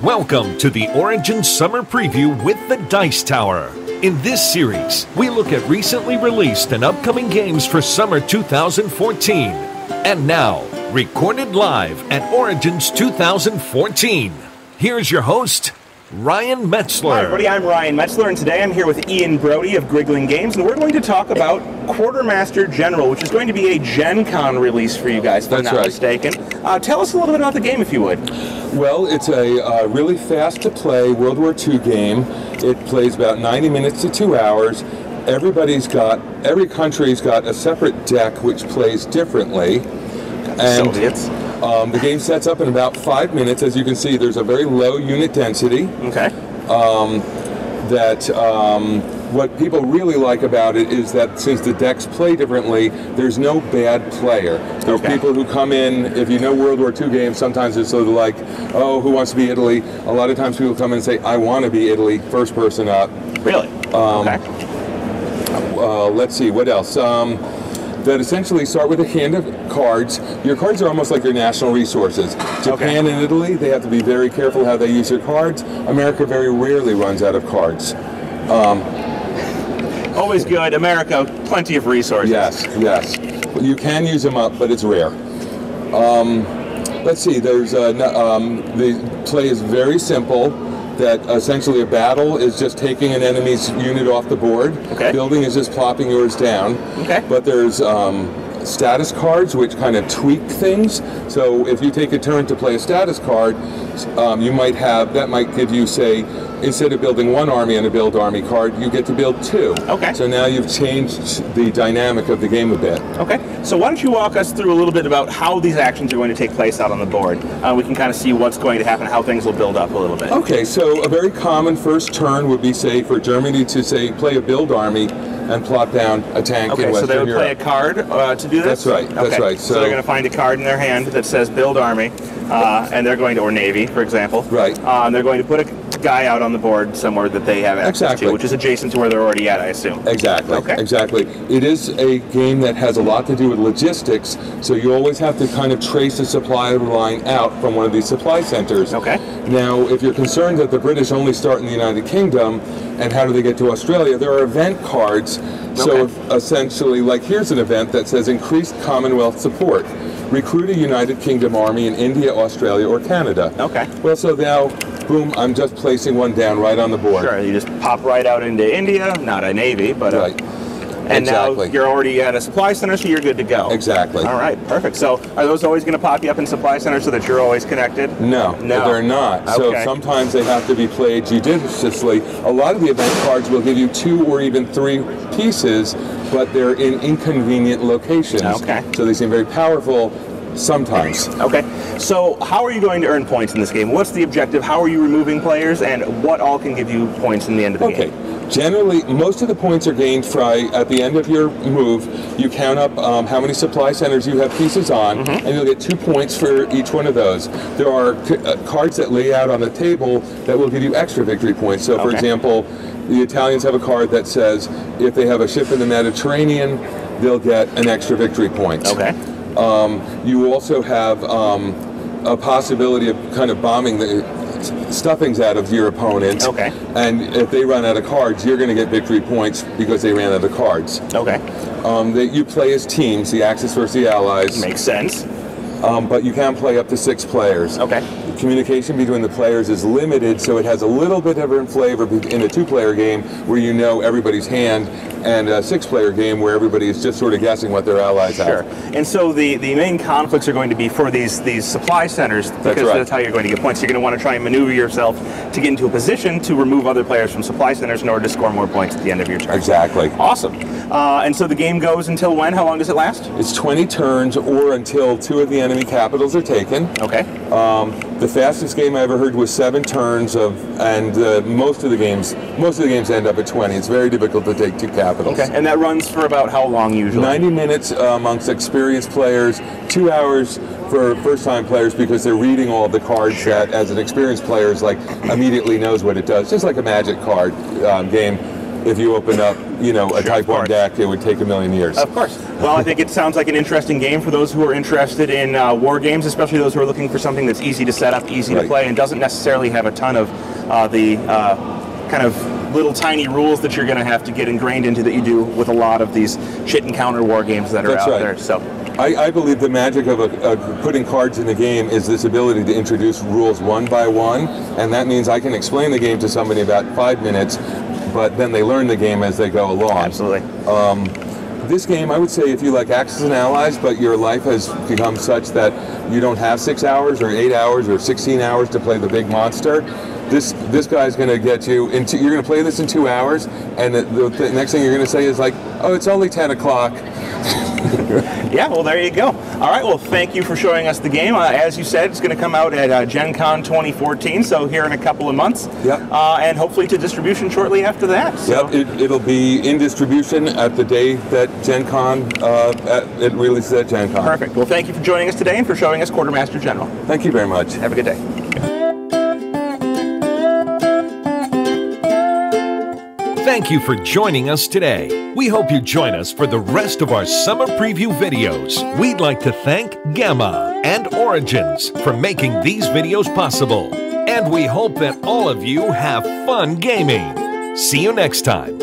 Welcome to the Origin Summer Preview with the Dice Tower. In this series, we look at recently released and upcoming games for summer 2014. And now, recorded live at Origins 2014. Here's your host, Ryan Metzler. Hi everybody, I'm Ryan Metzler, and today I'm here with Ian Brody of Griggling Games, and we're going to talk about Quartermaster General, which is going to be a Gen Con release for you guys, if I'm not mistaken. Tell us a little bit about the game, if you would. Well, it's a really fast-to-play World War II game. It plays about 90 minutes to 2 hours. Every country's got a separate deck which plays differently. And Soviets. The game sets up in about 5 minutes. As you can see, there's a very low unit density. Okay. What people really like about it is that since the decks play differently, there's no bad player. There's people who come in, if you know World War II games, sometimes it's sort of like, oh, who wants to be Italy? A lot of times people come in and say, I want to be Italy, first person up. Really? Let's see, what else? That essentially start with a hand of cards. Your cards are almost like your national resources. Japan and Italy, they have to be very careful how they use your cards. America very rarely runs out of cards. Always good. America, plenty of resources. Yes. You can use them up, but it's rare. Let's see, there's the play is very simple. That essentially a battle is just taking an enemy's unit off the board. Building is just plopping yours down. But there's status cards which kind of tweak things. So if you take a turn to play a status card, that might give you, say, instead of building one army on a build army card, you get to build two. So now you've changed the dynamic of the game a bit. So why don't you walk us through a little bit about how these actions are going to take place out on the board. We can kind of see what's going to happen, how things will build up a little bit. So a very common first turn would be, say, for Germany to, say, play a build army and plop down a tank in Western Europe. So they would play a card to do this? That's right, that's right. So they're going to find a card in their hand that says build army, and they're going to, or navy, for example. And they're going to put a guy out on the board somewhere that they have access to, which is adjacent to where they're already at, I assume. Exactly. It is a game that has a lot to do with logistics, so you always have to kind of trace a supply line out from one of these supply centers. Now, if you're concerned that the British only start in the United Kingdom, and how do they get to Australia, there are event cards. So essentially, like here's an event that says increased Commonwealth support. Recruit a United Kingdom army in India, Australia, or Canada. Well, so now, boom, I'm just placing one down right on the board. You just pop right out into India, not a navy, but and now you're already at a supply center, so you're good to go. All right, perfect. So are those always going to pop you up in supply centers so that you're always connected? No, they're not. So sometimes they have to be played judiciously. A lot of the event cards will give you 2 or even 3 pieces, but they're in inconvenient locations. So they seem very powerful sometimes. So how are you going to earn points in this game? What's the objective? How are you removing players? And what all can give you points in the end of the game? Generally, most of the points are gained at the end of your move. You count up how many supply centers you have pieces on, and you'll get 2 points for each one of those. There are cards that lay out on the table that will give you extra victory points. So, for example, the Italians have a card that says if they have a ship in the Mediterranean, they'll get an extra victory point. You also have a possibility of kind of bombing the stuffings out of your opponent. And if they run out of cards, you're going to get victory points because they ran out of cards. You play as teams, the Axis versus the Allies. Makes sense. But you can play up to 6 players. Communication between the players is limited, so it has a little bit of a flavor in a 2-player game where you know everybody's hand, and a 6-player game where everybody is just sort of guessing what their allies have. And so the main conflicts are going to be for these supply centers, because that's how you're going to get points. You're going to want to try and maneuver yourself to get into a position to remove other players from supply centers in order to score more points at the end of your turn. Awesome. And so the game goes until when? How long does it last? It's 20 turns, or until 2 of the enemy capitals are taken. The fastest game I ever heard was 7 turns, and most of the games end up at 20. It's very difficult to take 2 capitals. And that runs for about how long usually? 90 minutes amongst experienced players, 2 hours for first-time players because they're reading all the cards that, as an experienced player, is like immediately knows what it does, just like a Magic card game. if you open up, you know, a Type 1 deck, it would take a million years. Of course. Well, I think it sounds like an interesting game for those who are interested in war games, especially those who are looking for something that's easy to set up, easy to play, and doesn't necessarily have a ton of the kind of little tiny rules that you're going to have to get ingrained into that you do with a lot of these chit and counter war games that are out there. So I believe the magic of putting cards in the game is this ability to introduce rules one by one, and that means I can explain the game to somebody about 5 minutes, but then they learn the game as they go along. Absolutely. This game, I would say, if you like Axis and Allies, but your life has become such that you don't have 6 hours or 8 hours or 16 hours to play the big monster, this guy's going to get you into. You're going to play this in 2 hours, and the next thing you're going to say is like, "Oh, it's only 10 o'clock." Yeah, well, there you go. All right, well, thank you for showing us the game. As you said, it's going to come out at Gen Con 2014, so here in a couple of months. Yep. And hopefully to distribution shortly after that. So. Yep, it'll be in distribution at the day that Gen Con, it releases at Gen Con. Perfect. Well, thank you for joining us today and for showing us Quartermaster General. Thank you very much. Have a good day. Thank you for joining us today. We hope you join us for the rest of our summer preview videos. We'd like to thank Gamma and Origins for making these videos possible. And we hope that all of you have fun gaming. See you next time.